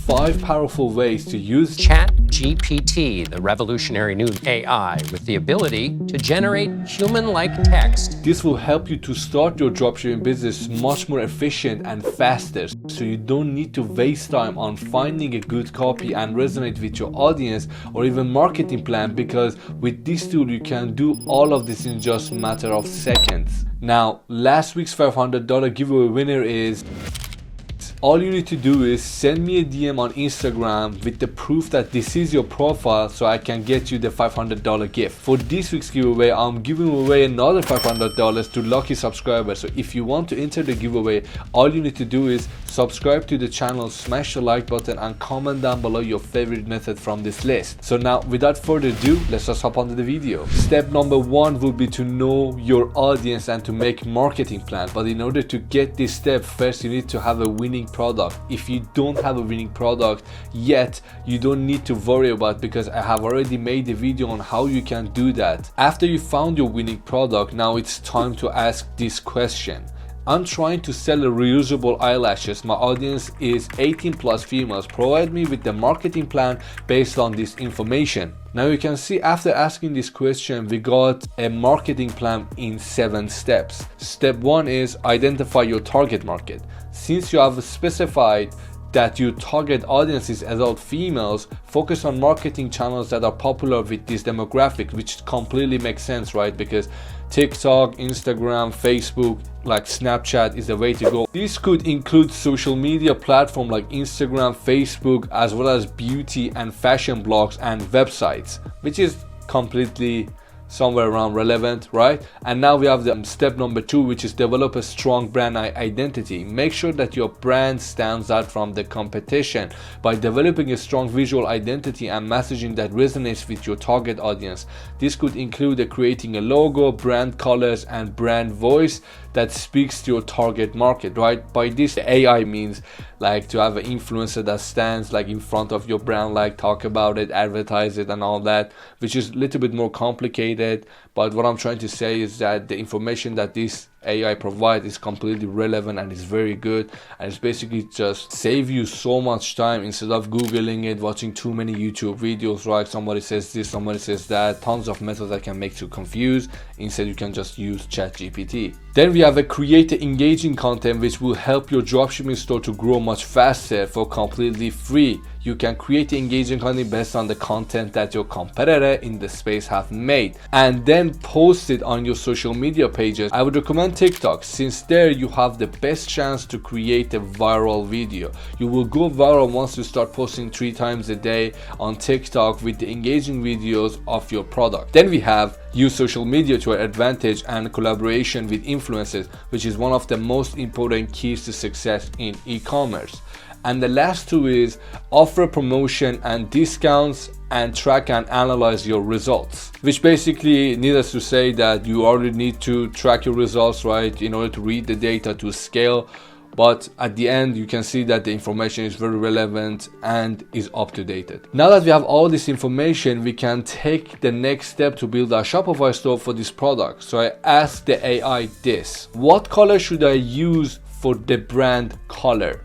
5 powerful ways to use ChatGPT, the revolutionary new AI with the ability to generate human-like text. This will help you to start your dropshipping business much more efficient and faster, so you don't need to waste time on finding a good copy and resonate with your audience or even marketing plan, because with this tool you can do all of this in just a matter of seconds. Now, last week's $500 giveaway winner is... All you need to do is send me a DM on Instagram with the proof that this is your profile, so I can get you the $500 gift. For this week's giveaway, I'm giving away another $500 to lucky subscribers. So if you want to enter the giveaway, all you need to do is subscribe to the channel, smash the like button, and comment down below your favorite method from this list. So now, without further ado, let's just hop onto the video. Step number 1 will be to know your audience and to make marketing plan. But in order to get this step, first you need to have a winning product. If you don't have a winning product yet, you don't need to worry about, because I have already made a video on how you can do that. After you found your winning product, now it's time to ask this question. I'm trying to sell reusable eyelashes. My audience is 18 plus females. Provide me with the marketing plan based on this information. Now you can see, after asking this question, we got a marketing plan in 7 steps. Step 1 is identify your target market. Since you have specified that your target audience is adult females, focus on marketing channels that are popular with this demographic, which completely makes sense, right? Because TikTok, Instagram, Facebook, like Snapchat is the way to go. This could include social media platforms like Instagram, Facebook, as well as beauty and fashion blogs and websites, which is completely somewhere around relevant, right? And now we have the step number 2, which is develop a strong brand identity. Make sure that your brand stands out from the competition by developing a strong visual identity and messaging that resonates with your target audience. This could include creating a logo, brand colors, and brand voice that speaks to your target market, right? By this, AI means like to have an influencer that stands like in front of your brand, like talk about it, advertise it, and all that, which is a little bit more complicated. But what I'm trying to say is that the information that this AI provides is completely relevant and is very good, and it's basically just save you so much time instead of googling it, watching too many YouTube videos, right? Somebody says this, somebody says that, tons of methods that can make you confused. Instead, you can just use ChatGPT. Then we have a create engaging content which will help your dropshipping store to grow much faster for completely free. You can create engaging content based on the content that your competitor in the space have made, and then post it on your social media pages. I would recommend TikTok, since there you have the best chance to create a viral video. You will go viral once you start posting 3 times a day on TikTok with the engaging videos of your product. Then we have use social media to your advantage and collaboration with influencers, which is one of the most important keys to success in e-commerce. And the last 2 is offer promotion and discounts and track and analyze your results, which basically needs to say that you already need to track your results, right, in order to read the data to scale. But at the end, you can see that the information is very relevant and is up to date. Now that we have all this information, we can take the next step to build our Shopify store for this product. So I asked the AI this: what color should I use for the brand color?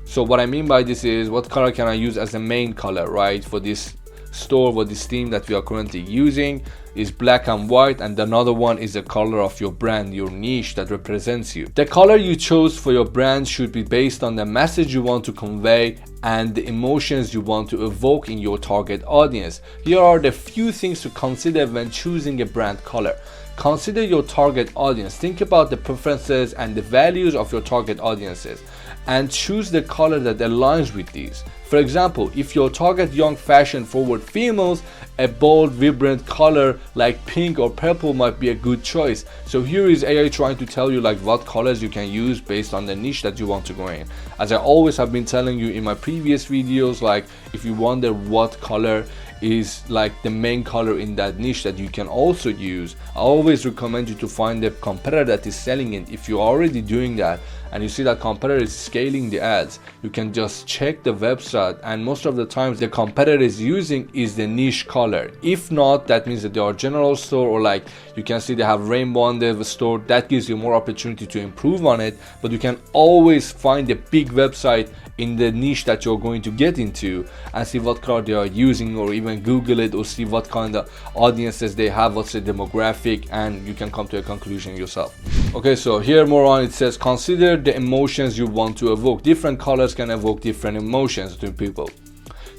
So what I mean by this is, what color can I use as the main color, right? For this store, for this theme that we are currently using is black and white, and another one is the color of your brand, your niche that represents you. The color you chose for your brand should be based on the message you want to convey and the emotions you want to evoke in your target audience. Here are the few things to consider when choosing a brand color. Consider your target audience. Think about the preferences and the values of your target audiences, and choose the color that aligns with these. For example, if your target young fashion forward females, a bold vibrant color like pink or purple might be a good choice. So here is AI trying to tell you like what colors you can use based on the niche that you want to go in. As I always have been telling you in my previous videos, like if you wonder what color is like the main color in that niche that you can also use. I always recommend you to find a competitor that is selling it. If you're already doing that and you see that competitor is scaling the ads, you can just check the website, and most of the times the competitor is using is the niche color. If not, that means that they are general store, or like you can see they have rainbow on the store. That gives you more opportunity to improve on it, but you can always find a big website in the niche that you're going to get into and see what color they are using, or even Google it or see what kind of audiences they have, what's the demographic, and you can come to a conclusion yourself. Okay, so here more on it says consider the emotions you want to evoke. Different colors can evoke different emotions to people.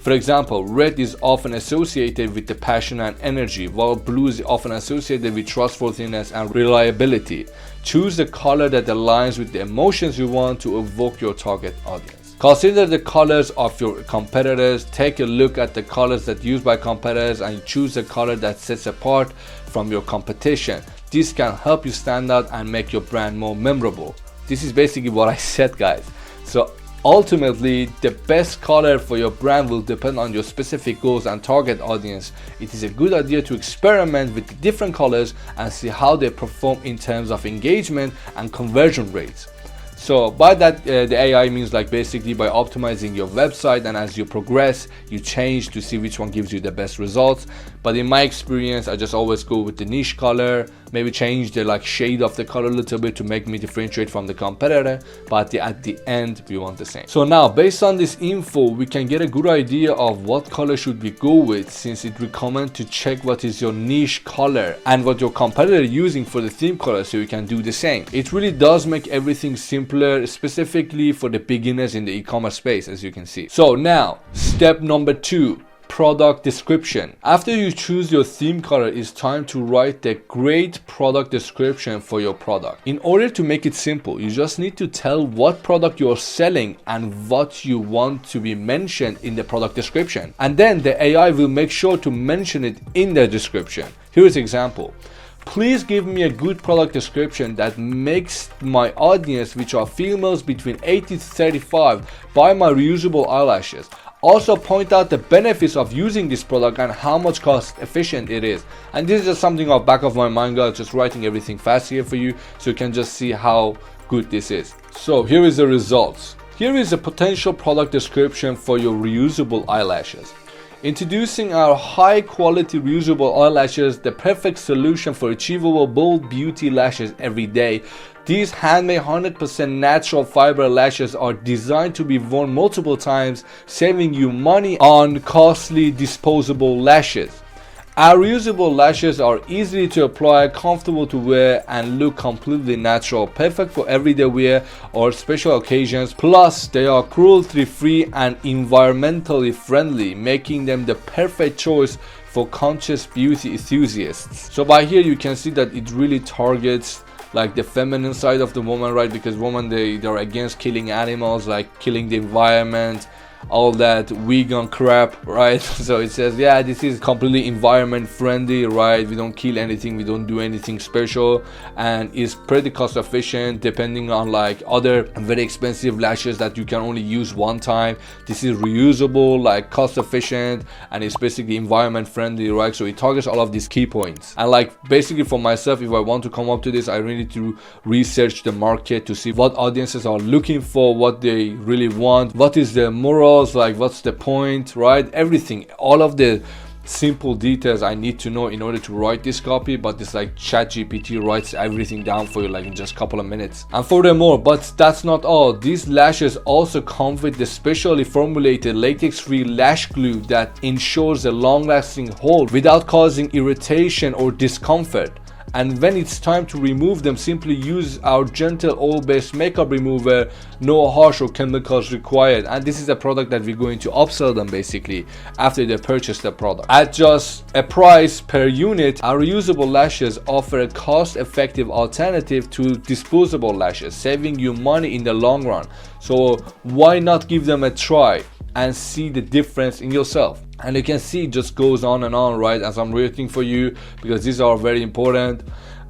For example, red is often associated with the passion and energy, while blue is often associated with trustworthiness and reliability. Choose the color that aligns with the emotions you want to evoke your target audience. Consider the colors of your competitors. Take a look at the colors that used by competitors and choose the color that sets apart from your competition. This can help you stand out and make your brand more memorable. This is basically what I said, guys. So ultimately, the best color for your brand will depend on your specific goals and target audience. It is a good idea to experiment with the different colors and see how they perform in terms of engagement and conversion rates. So by that, the AI means like basically by optimizing your website, and as you progress, you change to see which one gives you the best results. But in my experience, I just always go with the niche color, maybe change the like shade of the color a little bit to make me differentiate from the competitor, but at the end we want the same. So now based on this info, we can get a good idea of what color should we go with, since it recommends to check what is your niche color and what your competitor is using for the theme color, so you can do the same. It really does make everything simpler, specifically for the beginners in the e-commerce space, as you can see. So now step number 2, product description. After you choose your theme color, it's time to write the great product description for your product. In order to make it simple, you just need to tell what product you're selling and what you want to be mentioned in the product description, and then the AI will make sure to mention it in the description. Here's an example. Please give me a good product description that makes my audience, which are females between 18 to 35, buy my reusable eyelashes. Also point out the benefits of using this product and how much cost efficient it is. And this is just something off back of my mind, guys, just writing everything fast here for you so you can just see how good this is. So here is the results. Here is a potential product description for your reusable eyelashes. Introducing our high quality reusable eyelashes, the perfect solution for achievable bold beauty lashes every day. These handmade 100% natural fiber lashes are designed to be worn multiple times, saving you money on costly disposable lashes. Our reusable lashes are easy to apply, comfortable to wear, and look completely natural, perfect for everyday wear or special occasions. Plus, they are cruelty-free and environmentally friendly, making them the perfect choice for conscious beauty enthusiasts. So by here you can see that it really targets like the feminine side of the woman, right? Because women, they're against killing animals, like killing the environment, all that vegan crap, right? So it says, yeah, this is completely environment friendly, right? We don't kill anything, we don't do anything special, and it's pretty cost efficient depending on like other very expensive lashes that you can only use one time. This is reusable, like cost efficient, and it's basically environment friendly, right? So it targets all of these key points. And like basically for myself, if I want to come up to this, I really need to research the market to see what audiences are looking for, what they really want, what is the moral, like what's the point, right? Everything, all of the simple details I need to know in order to write this copy, but it's like ChatGPT writes everything down for you like in just a couple of minutes. And furthermore, but that's not all, these lashes also come with the specially formulated latex-free lash glue that ensures a long-lasting hold without causing irritation or discomfort. And when it's time to remove them, simply use our gentle oil-based makeup remover, no harsh or chemicals required. And this is a product that we're going to upsell them basically after they purchase the product. At just a price per unit, our reusable lashes offer a cost-effective alternative to disposable lashes, saving you money in the long run. So why not give them a try and see the difference in yourself? And you can see it just goes on and on, right, as I'm reading for you, because these are very important.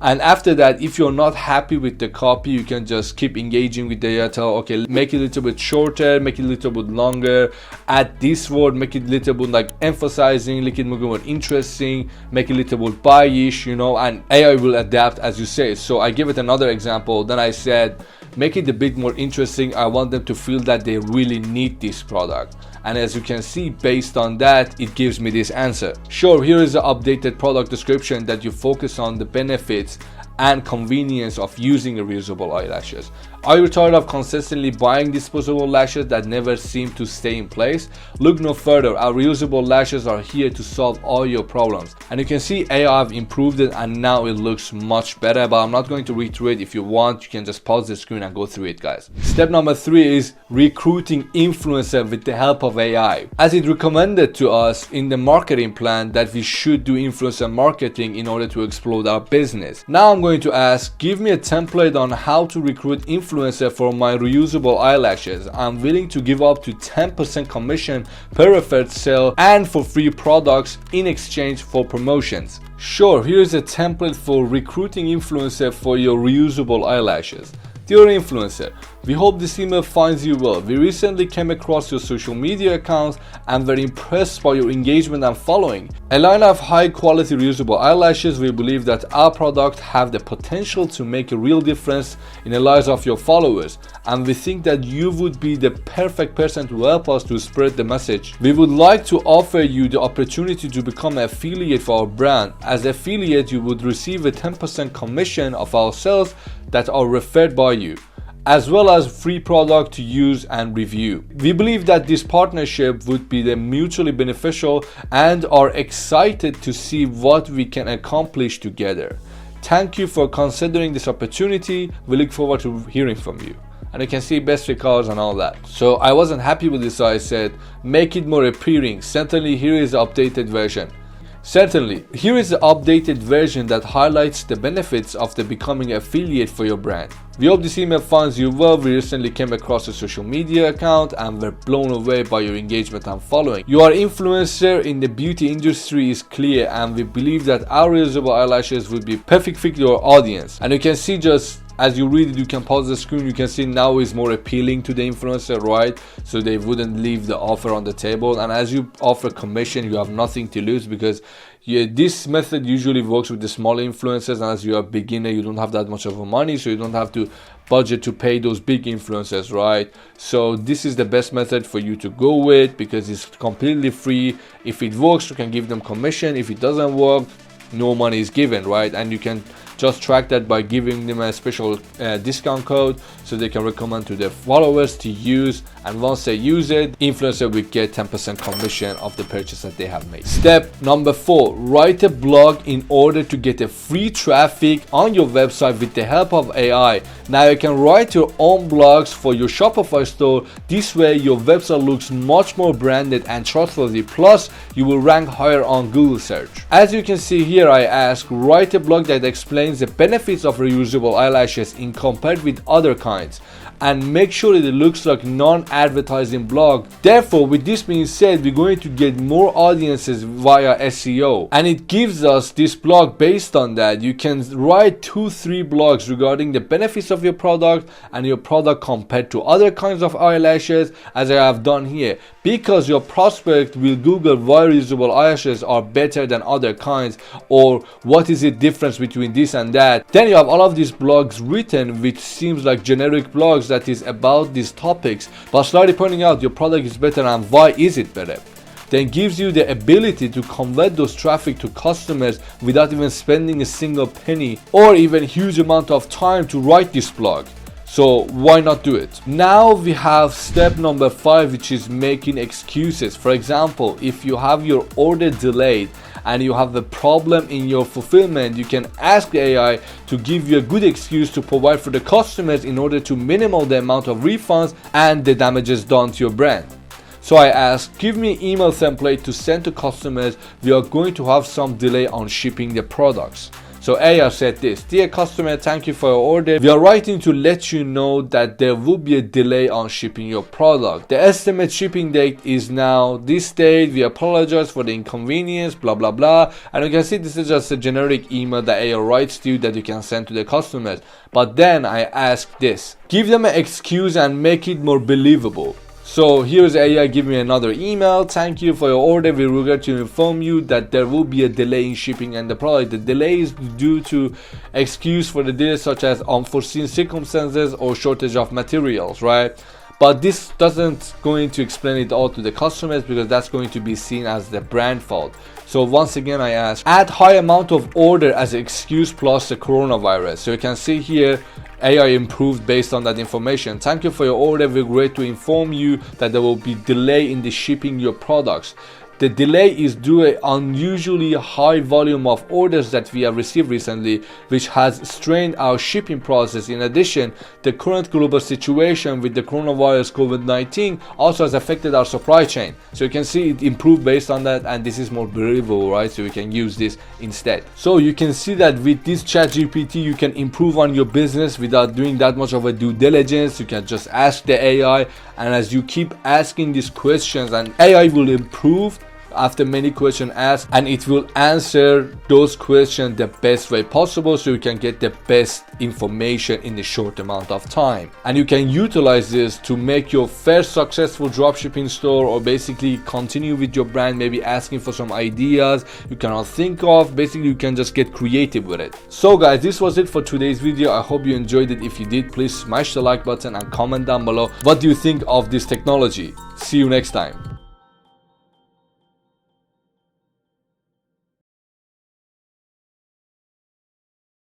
And after that, if you're not happy with the copy, you can just keep engaging with the data. Okay, make it a little bit shorter, make it a little bit longer, add this word, make it a little bit like emphasizing, make it more interesting, make it a little bit buy-ish, you know, and AI will adapt as you say. So I give it another example. Then I said, make it a bit more interesting. I want them to feel that they really need this product. And as you can see, based on that, it gives me this answer. Sure, here is the updated product description that you focus on the benefits and convenience of using reusable eyelashes. Are you tired of consistently buying disposable lashes that never seem to stay in place? Look no further. Our reusable lashes are here to solve all your problems. And you can see AI have improved it and now it looks much better, but I'm not going to read through it. If you want, you can just pause the screen and go through it, guys. Step number 3 is recruiting influencer with the help of AI. As it recommended to us in the marketing plan that we should do influencer marketing in order to explode our business. Now I'm going to ask, give me a template on how to recruit influencer for my reusable eyelashes. I'm willing to give up to 10% commission per referred sale and for free products in exchange for promotions. Sure, here's a template for recruiting influencer for your reusable eyelashes. Dear influencer, we hope this email finds you well. We recently came across your social media accounts and were impressed by your engagement and following. A line of high quality reusable eyelashes, we believe that our product have the potential to make a real difference in the lives of your followers, and we think that you would be the perfect person to help us to spread the message. We would like to offer you the opportunity to become an affiliate for our brand. As an affiliate, you would receive a 10% commission of our sales that are referred by you, as well as free product to use and review. We believe that this partnership would be mutually beneficial and are excited to see what we can accomplish together. Thank you for considering this opportunity. We look forward to hearing from you. And you can see best regards and all that. So I wasn't happy with this, so I said, make it more appealing. Certainly, here is the updated version. Certainly, here is the updated version that highlights the benefits of becoming an affiliate for your brand. We hope this email finds you well. We recently came across a social media account and were blown away by your engagement and following. Your influencer in the beauty industry is clear, and we believe that our reusable eyelashes would be perfect fit for your audience. And you can see, just as you read it, you can pause the screen, you can see now is more appealing to the influencer, right? So they wouldn't leave the offer on the table. And as you offer commission, you have nothing to lose, because this method usually works with the small influencers, and as you're a beginner, you don't have that much of money, so you don't have to budget to pay those big influencers, right? So this is the best method for you to go with, because it's completely free. If it works, you can give them commission. If it doesn't work, no money is given, right? And you can just track that by giving them a special discount code so they can recommend to their followers to use, and once they use it, influencer will get 10% commission of the purchase that they have made. Step number 4, write a blog in order to get a free traffic on your website with the help of AI. Now you can write your own blogs for your Shopify store. This way your website looks much more branded and trustworthy, plus you will rank higher on Google search. As you can see here, I ask, write a blog that explains the benefits of reusable eyelashes in compared with other kinds, and make sure that it looks like non-advertising blog. Therefore, with this being said, we're going to get more audiences via SEO, and it gives us this blog based on that. You can write 2-3 blogs regarding the benefits of your product and your product compared to other kinds of eyelashes, as I have done here, because your prospect will Google why reusable eyelashes are better than other kinds, or what is the difference between this and that. Then you have all of these blogs written, which seems like generic blogs that is about these topics, but slightly pointing out your product is better and why is it better. Then gives you the ability to convert those traffic to customers without even spending a single penny or even huge amount of time to write this blog. So why not do it? Now we have step number 5, which is making excuses. For example, if you have your order delayed and you have a problem in your fulfillment, you can ask AI to give you a good excuse to provide for the customers in order to minimize the amount of refunds and the damages done to your brand. So I asked, give me an email template to send to customers. We are going to have some delay on shipping the products. So AI said this: dear customer, thank you for your order. We are writing to let you know that there will be a delay on shipping your product. The estimate shipping date is now this date. We apologize for the inconvenience, blah blah blah. And you can see this is just a generic email that AI writes to you that you can send to the customers. But then I ask this: give them an excuse and make it more believable. So here's AI giving me another email. Thank you for your order. We regret to inform you that there will be a delay in shipping and the product. The delay is due to excuse for the delay such as unforeseen circumstances or shortage of materials, right? But this doesn't going to explain it all to the customers because that's going to be seen as the brand fault. So once again I ask, add high amount of order as an excuse plus the coronavirus. So you can see here AI improved based on that information. Thank you for your order. We're great to inform you that there will be delay in the shipping your products. The delay is due to an unusually high volume of orders that we have received recently, which has strained our shipping process. In addition, the current global situation with the coronavirus COVID-19 also has affected our supply chain. So you can see it improved based on that, and this is more believable, right? So we can use this instead. So you can see that with this ChatGPT, you can improve on your business without doing that much of a due diligence. You can just ask the AI, and as you keep asking these questions, and AI will improve after many questions asked, and it will answer those questions the best way possible so you can get the best information in a short amount of time. And you can utilize this to make your first successful dropshipping store, or basically continue with your brand, maybe asking for some ideas you cannot think of. Basically you can just get creative with it. So guys, this was it for today's video. I hope you enjoyed it. If you did, please smash the like button and comment down below what do you think of this technology. See you next time.